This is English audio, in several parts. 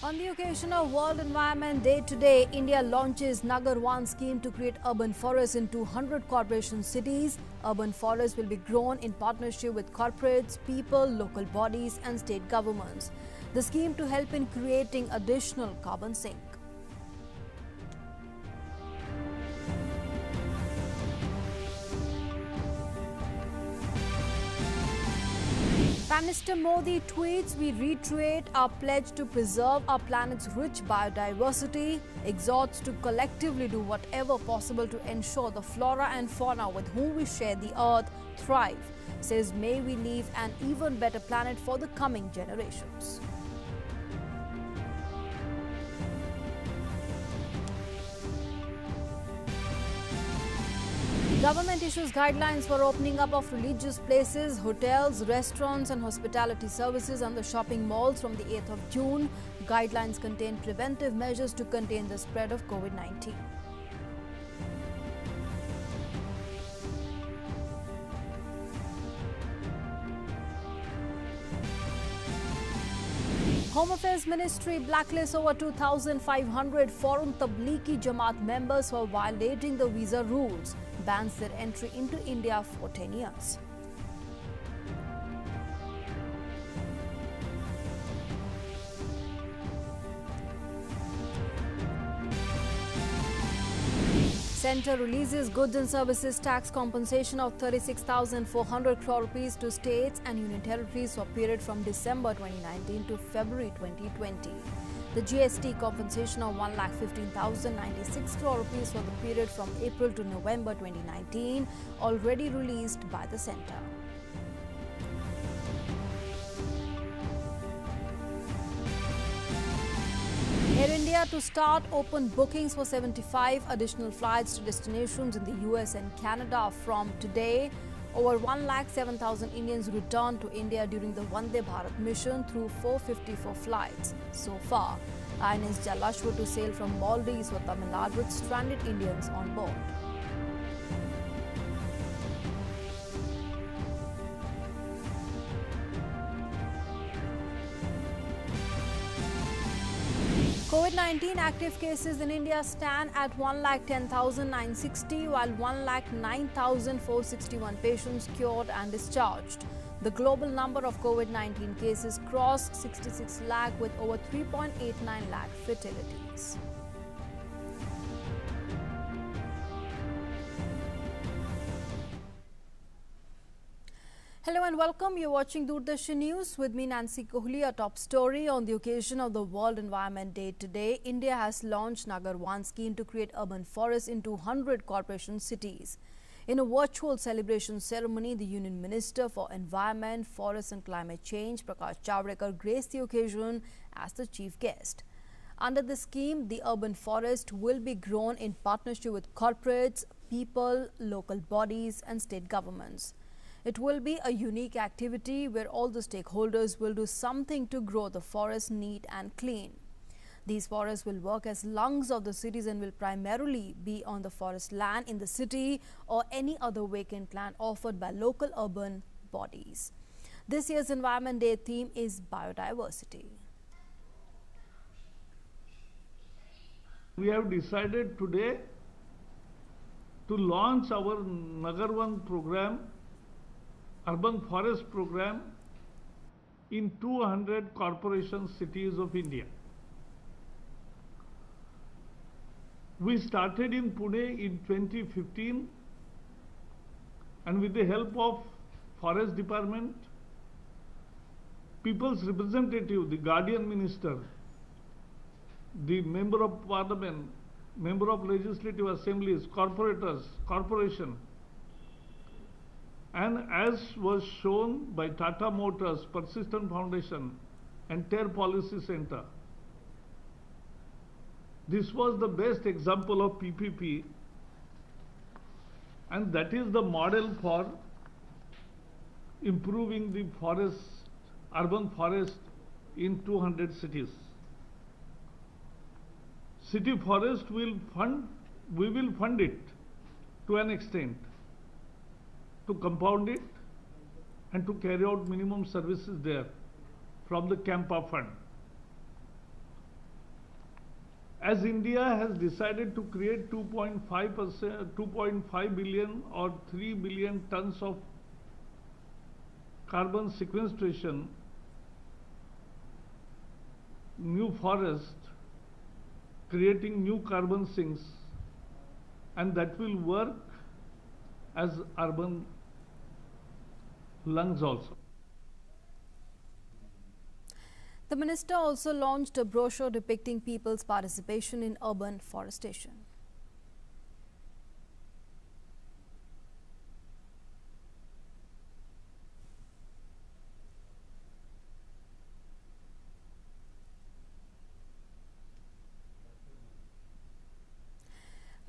On the occasion of World Environment Day today, India launches Nagar 1 scheme to create urban forests in 200 corporation cities. Urban forests will be grown in partnership with corporates, people, local bodies and state governments. The scheme to help in creating additional carbon sink. Prime Minister Modi tweets, "We reiterate our pledge to preserve our planet's rich biodiversity," exhorts to collectively do whatever possible to ensure the flora and fauna with whom we share the earth thrive, says may we leave an even better planet for the coming generations. Government issues guidelines for opening up of religious places, hotels, restaurants and hospitality services and the shopping malls from the 8th of June. Guidelines contain preventive measures to contain the spread of COVID-19. Home Affairs Ministry blacklists over 2,500 foreign Tablighi Jamaat members for violating the visa rules, bans their entry into India for 10 years. Centre releases goods and services tax compensation of 36,400 crore rupees to states and union territories for period from December 2019 to February 2020. The GST compensation of 1,15,096 crore rupees for the period from April to November 2019 already released by the centre. Air India to start open bookings for 75 additional flights to destinations in the US and Canada from today. Over 107,000 Indians returned to India during the Vande Bharat mission through 454 flights so far. INS Jalashwa to sail from Maldives for Tamil Nadu with stranded Indians on board. COVID-19 active cases in India stand at 1,10,960 while 1,09,461 patients cured and discharged. The global number of COVID-19 cases crossed 66 lakh with over 3.89 lakh fatalities. Hello and welcome. You're watching Doordarshan News with me, Nancy Kohli. A top story on the occasion of the World Environment Day today. India has launched Nagar 1 scheme to create urban forests in 200 corporation cities. In a virtual celebration ceremony, the Union Minister for Environment, Forests and Climate Change, Prakash Javadekar, graced the occasion as the chief guest. Under the scheme, the urban forest will be grown in partnership with corporates, people, local bodies and state governments. It will be a unique activity where all the stakeholders will do something to grow the forest neat and clean. These forests will work as lungs of the cities and will primarily be on the forest land in the city or any other vacant land offered by local urban bodies. This year's Environment Day theme is biodiversity. We have decided today to launch our Nagar 1 program, urban forest program in 200 corporation cities of India. We started in Pune in 2015 and with the help of Forest Department, People's Representative, the Guardian Minister, the Member of Parliament, Member of Legislative Assemblies, corporation, and as was shown by Tata Motors, Persistent Foundation and TER Policy Center, this was the best example of PPP and that is the model for improving the forest, urban forest in 200 cities. City forest we will fund it to an extent, to compound it and to carry out minimum services there from the Campa fund. as India has decided to create 2.5 billion or 3 billion tons of carbon sequestration, new forest, creating new carbon sinks, and that will work as urban lungs also. The minister also launched a brochure depicting people's participation in urban forestation.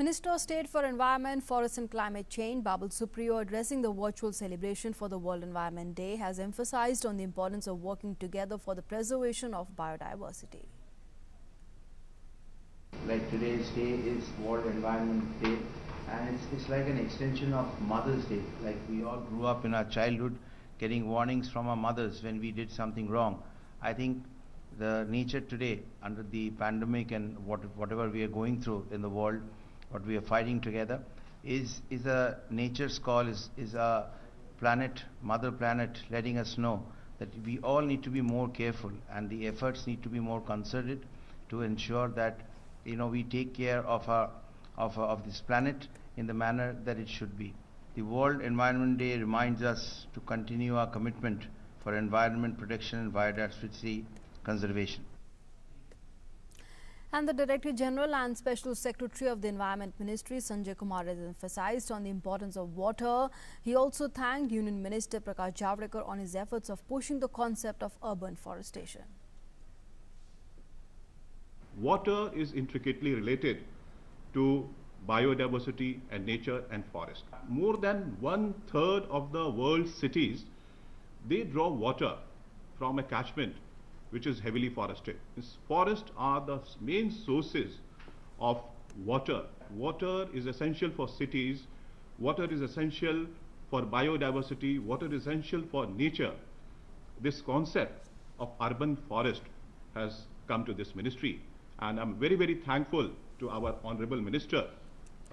Minister of State for Environment, Forests and Climate Change, Babul Supriyo, addressing the virtual celebration for the World Environment Day, has emphasized on the importance of working together for the preservation of biodiversity. Like today's day is World Environment Day, and it's like an extension of Mother's Day. Like we all grew up in our childhood getting warnings from our mothers when we did something wrong. I think the nature today, under the pandemic and whatever we are going through in the world, what we are fighting together, is a nature's call, is a planet, mother planet, letting us know that we all need to be more careful, and the efforts need to be more concerted to ensure that we take care of this planet in the manner that it should be. The World Environment Day reminds us to continue our commitment for environment protection and biodiversity conservation. And the Director General and Special Secretary of the Environment Ministry, Sanjay Kumar, has emphasized on the importance of water. He also thanked Union Minister Prakash Javadekar on his efforts of pushing the concept of urban forestation. Water is intricately related to biodiversity and nature and forest. More than 1/3 of the world's cities, they draw water from a catchment which is heavily forested. Forests are the main sources of water. Water is essential for cities, water is essential for biodiversity, water is essential for nature. This concept of urban forest has come to this ministry, and I'm very, very thankful to our Honorable Minister,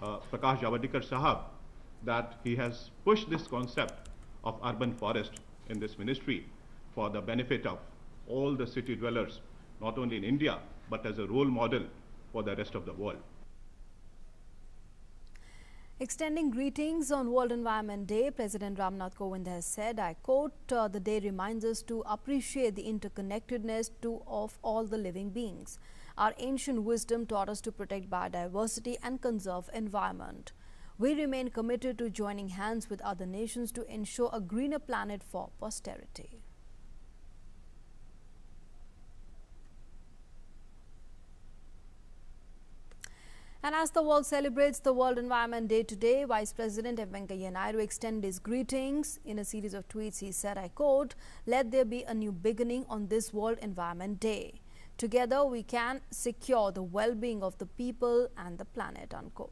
Prakash Javadekar Sahab, that he has pushed this concept of urban forest in this ministry for the benefit of all the city dwellers, not only in India, but as a role model for the rest of the world. Extending greetings on World Environment Day, President Ramnath Kovind has said, I quote, the day reminds us to appreciate the interconnectedness of all the living beings. Our ancient wisdom taught us to protect biodiversity and conserve environment. We remain committed to joining hands with other nations to ensure a greener planet for posterity. And as the world celebrates the World Environment Day today, Vice President M. Venkaiah Naidu extended his greetings. In a series of tweets, he said, I quote, let there be a new beginning on this World Environment Day. Together we can secure the well-being of the people and the planet, unquote.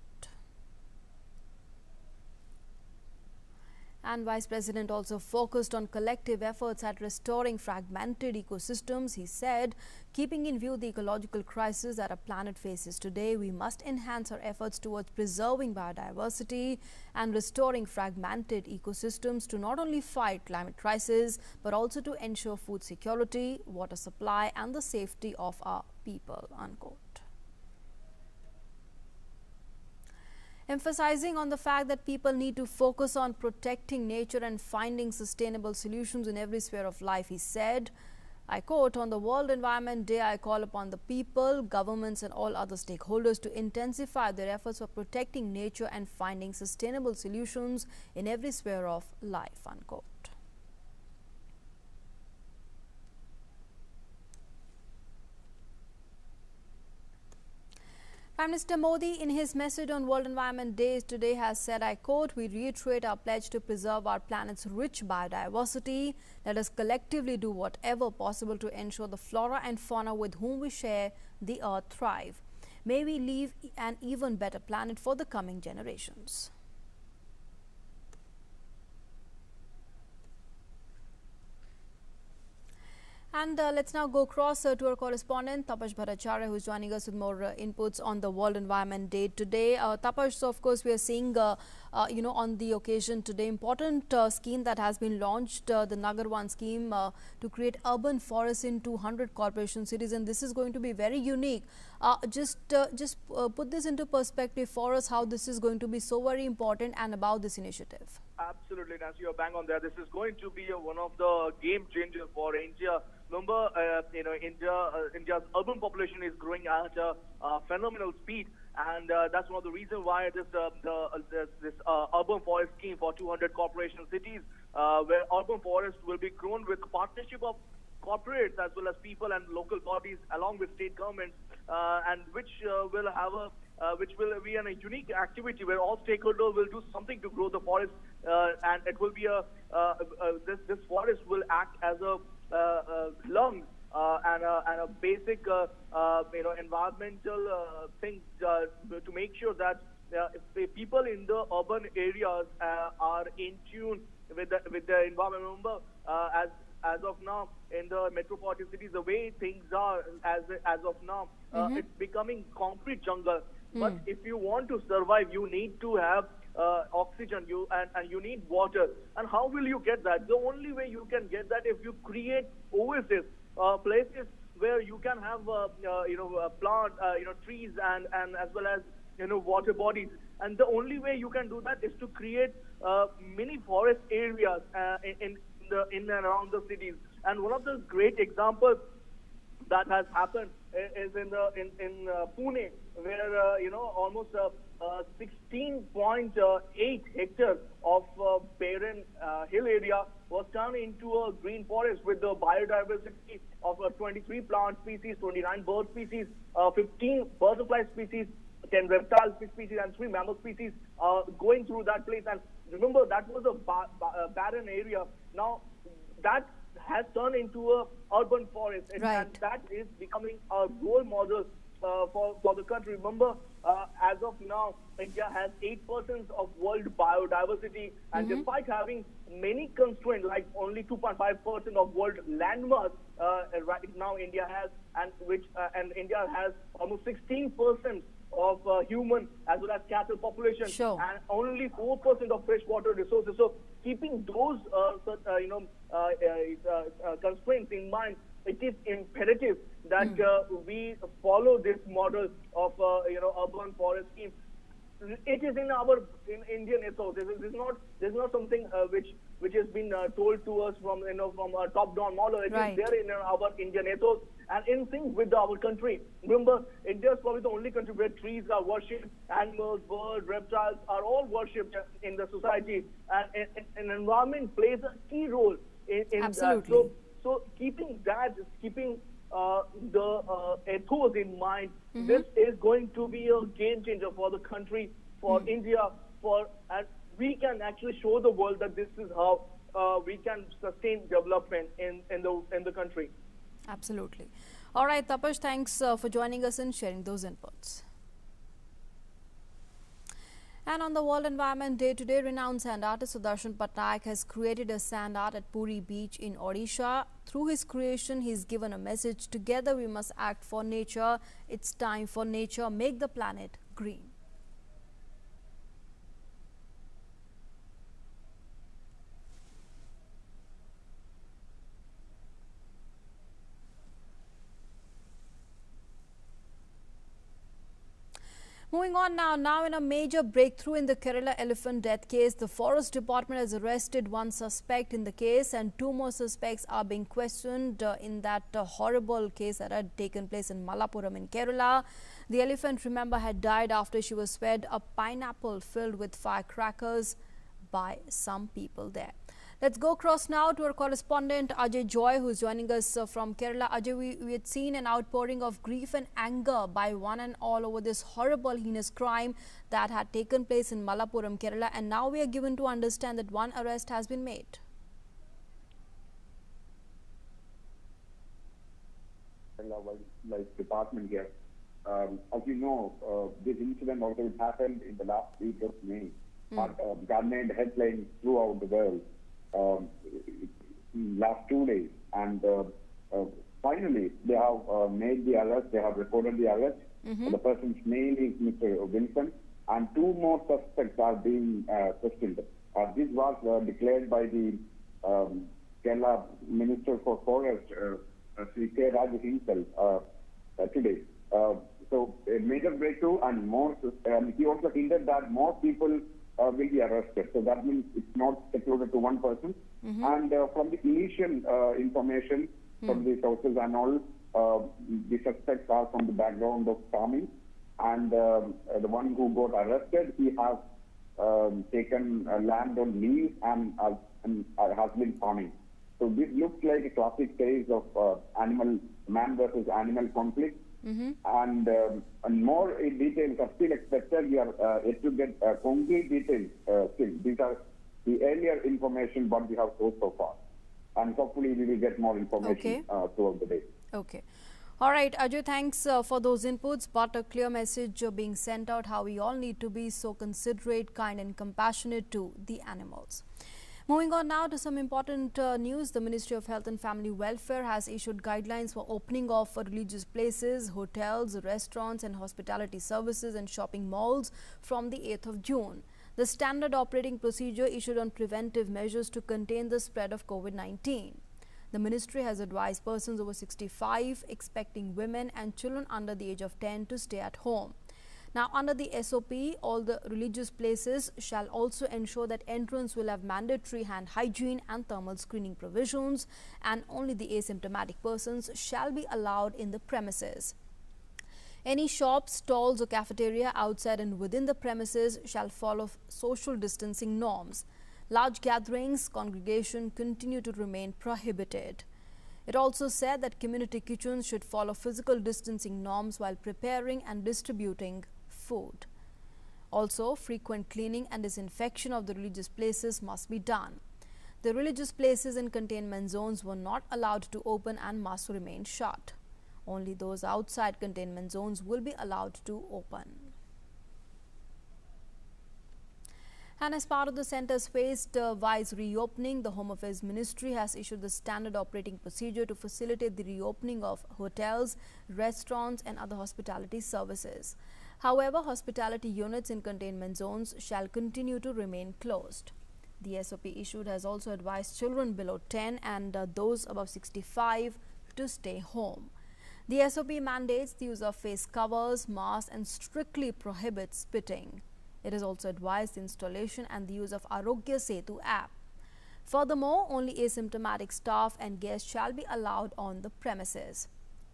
And Vice President also focused on collective efforts at restoring fragmented ecosystems. He said, keeping in view the ecological crisis that our planet faces today, we must enhance our efforts towards preserving biodiversity and restoring fragmented ecosystems to not only fight climate crisis, but also to ensure food security, water supply and the safety of our people, unquote. Emphasizing on the fact that people need to focus on protecting nature and finding sustainable solutions in every sphere of life, he said, I quote, on the World Environment Day, I call upon the people, governments and all other stakeholders to intensify their efforts for protecting nature and finding sustainable solutions in every sphere of life, unquote. Prime Minister Modi, in his message on World Environment Day today, has said, I quote, we reiterate our pledge to preserve our planet's rich biodiversity. Let us collectively do whatever possible to ensure the flora and fauna with whom we share the earth thrive. May we leave an even better planet for the coming generations. And let's now go across to our correspondent Tapash Bhattacharya, who's joining us with more inputs on the World Environment Day today. Tapash, so of course we are seeing, on the occasion today, important scheme that has been launched, the Nagar One scheme to create urban forests in 200 corporation cities, and this is going to be very unique. Just put this into perspective for us, how this is going to be so very important and about this initiative. Absolutely, Nancy, you're bang on there. This is going to be one of the game changers for India. Remember, India's urban population is growing at a phenomenal speed, and that's one of the reasons why this urban forest scheme for 200 corporation cities, where urban forests will be grown with partnership of corporates as well as people and local bodies along with state governments, and which will be a unique activity where all stakeholders will do something to grow the forest, and it will be this forest will act as a lung and a basic environmental thing to make sure that if people in the urban areas are in tune with the environment. Remember, as of now in the metropolitan cities, the way things are as of now, it's becoming concrete jungle. But if you want to survive, you need to have oxygen, and you need water. And how will you get that? The only way you can get that if you create oases, places where you can have plant, trees and as well as water bodies. And the only way you can do that is to create mini forest areas in and around the cities. And one of the great examples that has happened is in Pune, where almost 16.8 hectares of barren hill area was turned into a green forest with the biodiversity of 23 plant species, 29 bird species, 15 butterfly species, 10 reptile species, and 3 mammal species going through that place. And remember, that was a barren area. Now that has turned into a urban forest, and that is becoming a role model for the country. Remember, as of now, India has 8% of world biodiversity, and despite having many constraints, like only 2.5% of world landmass right now India has, and India has almost 16% of human as well as cattle population, and only 4% of freshwater resources. So keeping those constraints in mind, it is imperative that we follow this model of urban forest scheme. It is in Indian ethos. This is not something which has been told to us from a top-down model. It is there in our Indian ethos and in sync with our country. Remember, India is probably the only country where trees are worshipped, animals, birds, reptiles are all worshipped in the society, and an environment plays a key role in that. So keeping the ethos in mind, this is going to be a game changer for the country, for India, and we can actually show the world that this is how we can sustain development in the country. Absolutely. All right, Tapash, thanks for joining us and sharing those inputs. And on the World Environment Day today, renowned sand artist Sudarshan Patnaik has created a sand art at Puri Beach in Odisha. Through his creation, he's given a message: together we must act for nature. It's time for nature. Make the planet green. Moving on now in a major breakthrough in the Kerala elephant death case, the Forest Department has arrested one suspect in the case and 2 more suspects are being questioned in that horrible case that had taken place in Malappuram in Kerala. The elephant, remember, had died after she was fed a pineapple filled with firecrackers by some people there. Let's go across now to our correspondent Ajay Joy, who is joining us from Kerala. Ajay, we had seen an outpouring of grief and anger by one and all over this horrible, heinous crime that had taken place in Malappuram, Kerala, and now we are given to understand that one arrest has been made. Wildlife department here. As you know, this incident also happened in the last week of May. Garnered headlines throughout the world last 2 days, and finally, they have made the arrest, they have recorded the arrest. The person's name is Mr. Wilson, and 2 more suspects are being questioned. This was declared by the Kerala Minister for Forest, Sri K. Raj himself, today. So a major breakthrough, and more. He also hinted that more people will be arrested. So that means it's not secluded to one person. And from the initial information from the sources and all, the suspects are from the background of farming. And the one who got arrested, he has taken land on lease and has been farming. So this looks like a classic case of man versus animal conflict. And more details are still expected. We are yet to get concrete details still. These are the earlier information what we have sourced so far. And hopefully we will get more information throughout the day. Okay. All right, Ajay, thanks for those inputs, but a clear message being sent out how we all need to be so considerate, kind and compassionate to the animals. Moving on now to some important news. The Ministry of Health and Family Welfare has issued guidelines for opening of religious places, hotels, restaurants and hospitality services and shopping malls from the 8th of June. The standard operating procedure issued on preventive measures to contain the spread of COVID-19. The ministry has advised persons over 65, expecting women and children under the age of 10 to stay at home. Now, under the SOP, all the religious places shall also ensure that entrance will have mandatory hand hygiene and thermal screening provisions, and only the asymptomatic persons shall be allowed in the premises. Any shops, stalls or cafeteria outside and within the premises shall follow social distancing norms. Large gatherings, congregation continue to remain prohibited. It also said that community kitchens should follow physical distancing norms while preparing and distributing food. Also, frequent cleaning and disinfection of the religious places must be done. The religious places in containment zones were not allowed to open and must remain shut. Only those outside containment zones will be allowed to open. And as part of the centre's phased-wise reopening, the Home Affairs Ministry has issued the standard operating procedure to facilitate the reopening of hotels, restaurants and other hospitality services. However, hospitality units in containment zones shall continue to remain closed. The SOP issued has also advised children below 10 and those above 65 to stay home. The SOP mandates the use of face covers, masks and strictly prohibits spitting. It has also advised the installation and the use of Arogya Setu app. Furthermore, only asymptomatic staff and guests shall be allowed on the premises.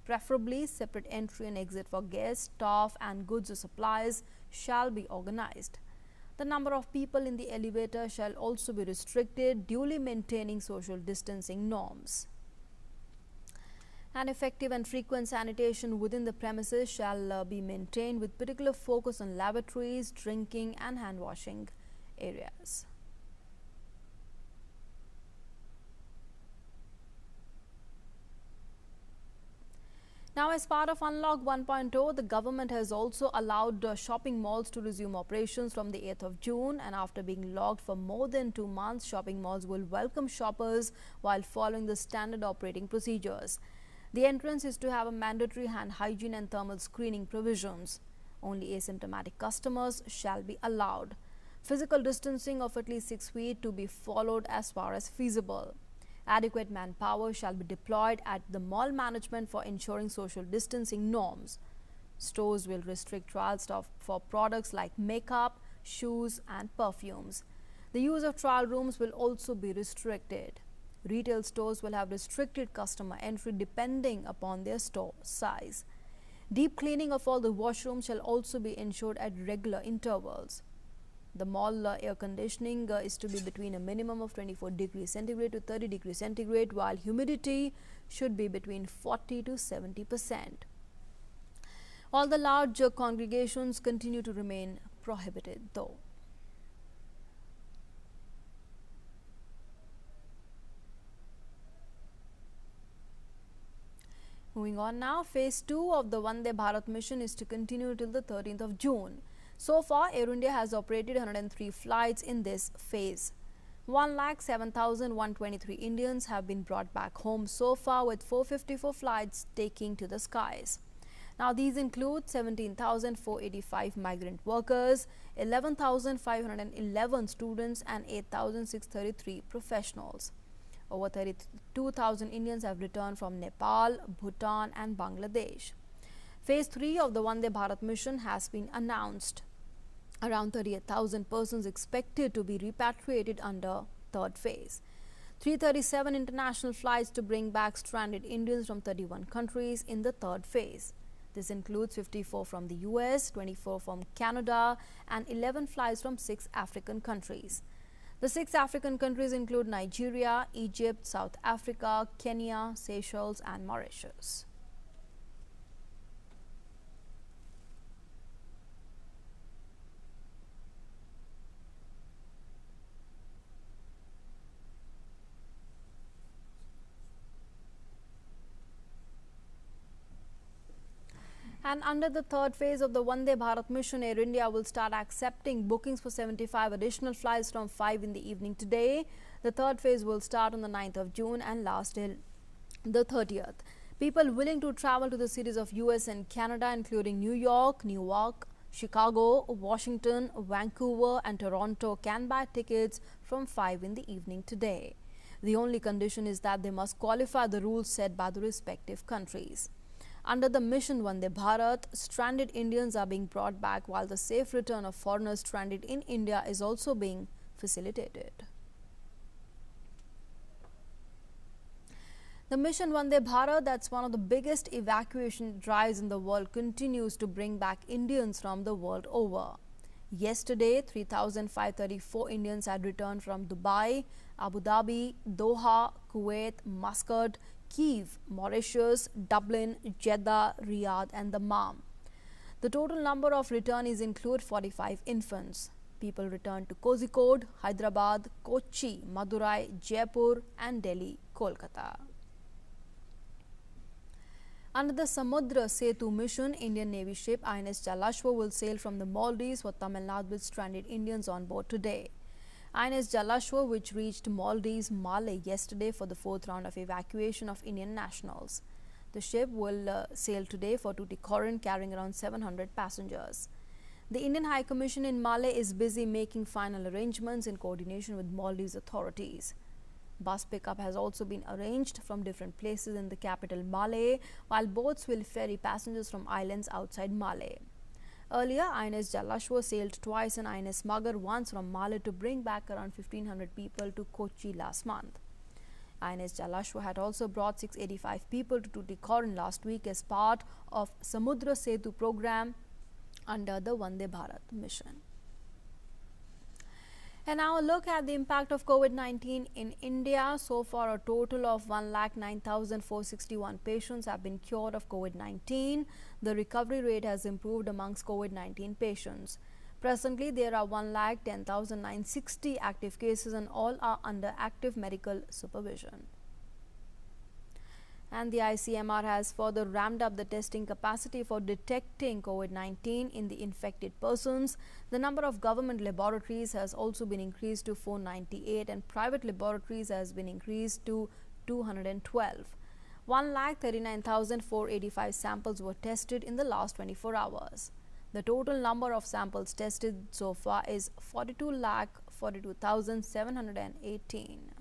Preferably, separate entry and exit for guests, staff and goods or supplies shall be organized. The number of people in the elevator shall also be restricted, duly maintaining social distancing norms. And effective and frequent sanitation within the premises shall be maintained with particular focus on lavatories, drinking and hand washing areas. Now, as part of Unlock 1.0, the government has also allowed shopping malls to resume operations from the 8th of June, and after being locked for more than 2 months, shopping malls will welcome shoppers while following the standard operating procedures. The entrance is to have a mandatory hand hygiene and thermal screening provisions. Only asymptomatic customers shall be allowed. Physical distancing of at least 6 feet to be followed as far as feasible. Adequate manpower shall be deployed at the mall management for ensuring social distancing norms. Stores will restrict trial stock for products like makeup, shoes and perfumes. The use of trial rooms will also be restricted. Retail stores will have restricted customer entry depending upon their store size. Deep cleaning of all the washrooms shall also be ensured at regular intervals. The mall air conditioning is to be between a minimum of 24 degrees centigrade to 30 degrees centigrade, while humidity should be between 40 to 70%. All the large congregations continue to remain prohibited though. Moving on now, phase 2 of the Vande Bharat mission is to continue till the 13th of June. So far, Air India has operated 103 flights in this phase. 107,123 Indians have been brought back home so far, with 454 flights taking to the skies. Now, these include 17,485 migrant workers, 11,511 students and 8,633 professionals. Over 32,000 Indians have returned from Nepal, Bhutan and Bangladesh. Phase 3 of the Vande Bharat mission has been announced. Around 38,000 persons expected to be repatriated under third phase. 337 international flights to bring back stranded Indians from 31 countries in the third phase. This includes 54 from the US, 24 from Canada and 11 flights from 6 African countries. The 6 African countries include Nigeria, Egypt, South Africa, Kenya, Seychelles and Mauritius. And under the third phase of the Vande Bharat mission, Air India will start accepting bookings for 75 additional flights from 5 in the evening today. The third phase will start on the 9th of June and last till the 30th. People willing to travel to the cities of US and Canada, including New York, Newark, Chicago, Washington, Vancouver and Toronto, can buy tickets from 5 in the evening today. The only condition is that they must qualify the rules set by the respective countries. Under the mission Vande Bharat, stranded Indians are being brought back, while the safe return of foreigners stranded in India is also being facilitated. The mission Vande Bharat, that's one of the biggest evacuation drives in the world, continues to bring back Indians from the world over. Yesterday, 3,534 Indians had returned from Dubai, Abu Dhabi, Doha, Kuwait, Muscat, Kiev, Mauritius, Dublin, Jeddah, Riyadh and Dammam. The total number of returnees include 45 infants. People returned to Kozhikode, Hyderabad, Kochi, Madurai, Jaipur and Delhi, Kolkata. Under the Samudra Setu mission, Indian Navy ship INS Jalashwa will sail from the Maldives for Tamil Nadu with stranded Indians on board today. INS Jalashwa, which reached Maldives, Malé yesterday for the 4th round of evacuation of Indian nationals. The ship will sail today for Tuticorin, carrying around 700 passengers. The Indian High Commission in Malé is busy making final arrangements in coordination with Maldives authorities. Bus pickup has also been arranged from different places in the capital Malé, while boats will ferry passengers from islands outside Malé. Earlier, INS Jalashwa sailed twice and INS Nagar once from Malé to bring back around 1,500 people to Kochi last month. INS Jalashwa had also brought 685 people to Tuticorin last week as part of Samudra Setu program under the Vande Bharat mission. And now a look at the impact of COVID-19 in India. So far, a total of 109,461 patients have been cured of COVID-19. The recovery rate has improved amongst COVID-19 patients. Presently, there are 110,960 active cases and all are under active medical supervision. And the ICMR has further ramped up the testing capacity for detecting COVID-19 in the infected persons. The number of government laboratories has also been increased to 498 and private laboratories has been increased to 212. 1,39,485 samples were tested in the last 24 hours. The total number of samples tested so far is 42,42,718.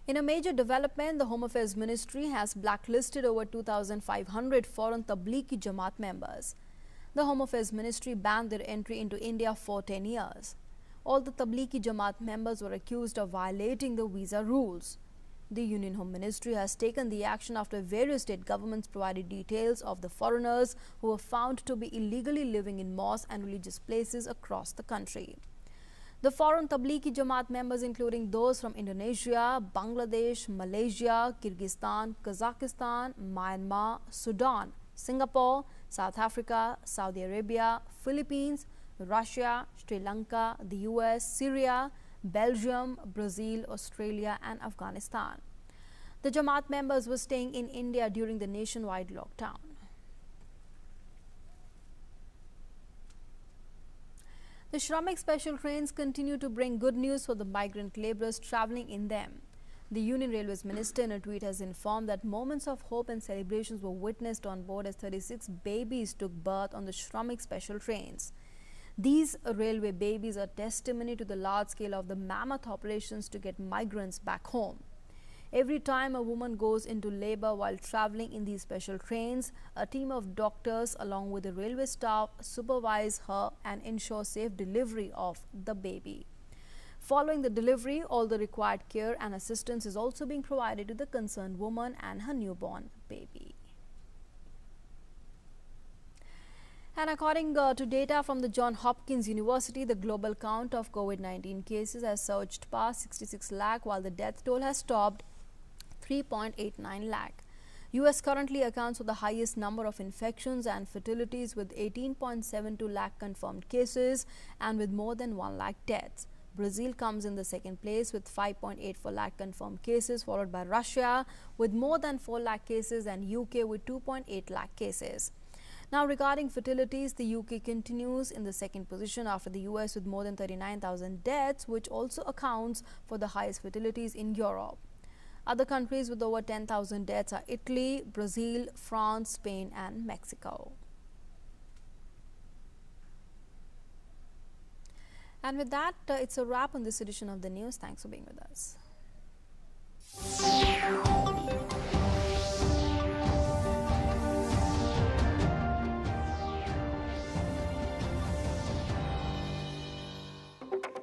In a major development, the Home Affairs Ministry has blacklisted over 2,500 foreign Tablighi Jamaat members. The Home Affairs Ministry banned their entry into India for 10 years. All the Tablighi Jamaat members were accused of violating the visa rules. The Union Home Ministry has taken the action after various state governments provided details of the foreigners who were found to be illegally living in mosques and religious places across the country. The foreign Tablighi Jamaat members, including those from Indonesia, Bangladesh, Malaysia, Kyrgyzstan, Kazakhstan, Myanmar, Sudan, Singapore, South Africa, Saudi Arabia, Philippines, Russia, Sri Lanka, the US, Syria, Belgium, Brazil, Australia and Afghanistan. The Jamaat members were staying in India during the nationwide lockdown. The Shramik special trains continue to bring good news for the migrant labourers travelling in them. The Union Railways Minister in a tweet has informed that moments of hope and celebrations were witnessed on board as 36 babies took birth on the Shramik special trains. These railway babies are testimony to the large scale of the mammoth operations to get migrants back home. Every time a woman goes into labour while travelling in these special trains, a team of doctors along with the railway staff supervise her and ensure safe delivery of the baby. Following the delivery, all the required care and assistance is also being provided to the concerned woman and her newborn baby. And according to data from the Johns Hopkins University, the global count of COVID-19 cases has surged past 66 lakh, while the death toll has topped 3.89 lakh. US currently accounts for the highest number of infections and fatalities with 18.72 lakh confirmed cases and with more than 1 lakh deaths. Brazil comes in the second place with 5.84 lakh confirmed cases, followed by Russia with more than 4 lakh cases and UK with 2.8 lakh cases. Now, regarding fatalities, the UK continues in the second position after the US with more than 39,000 deaths, which also accounts for the highest fatalities in Europe. Other countries with over 10,000 deaths are Italy, Brazil, France, Spain and Mexico. And with that, it's a wrap on this edition of the news. Thanks for being with us.